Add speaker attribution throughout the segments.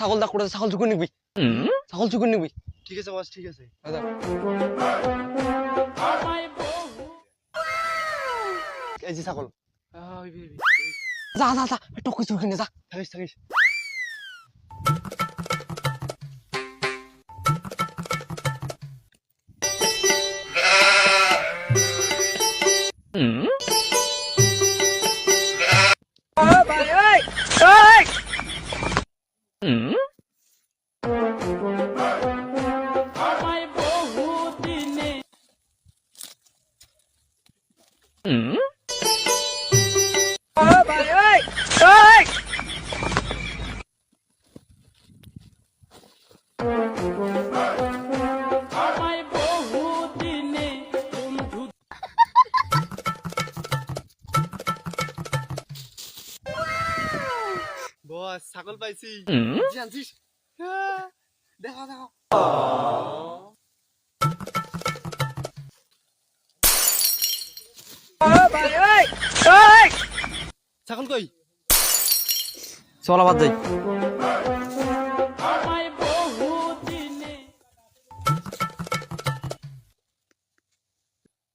Speaker 1: ছাগল দা করে ছাগল চুকুন নিবি ছাগল চুকুন নিবি
Speaker 2: ঠিক আছে বস ঠিক আছে
Speaker 1: এই যে ছাগল যা যা যা টকুই চুকুন যা
Speaker 2: থাকিস থাকিস বস ছাগল পাইছি জানছিস দেখো দেখো ছাগল কই
Speaker 1: চল আবার যাই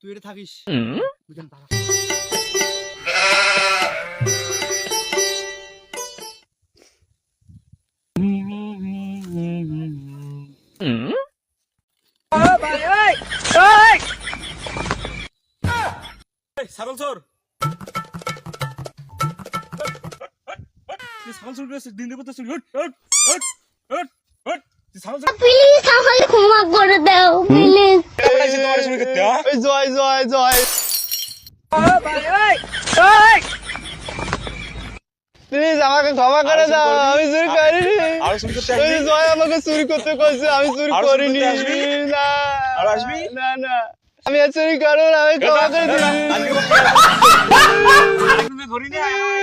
Speaker 2: তুই এটা থাকিস বুঝলাম দাঁড়া ছাগল চোর ছাগল চোর করেছিস দিন দেবো তো চুরি ছাগল চোর
Speaker 3: প্লিজ আমাকে ক্ষমা করে দাও প্লিজ
Speaker 2: তোমার শুরু করতে জয় জয় জয় প্লিজ আমাকে ক্ষমা করে দাও আমি চুরি করিনি জয় আমাকে চুরি করতে কইছে আমি চুরি করিনি না না না আমি আর চুরি করব না আমি ক্ষমা করে দিই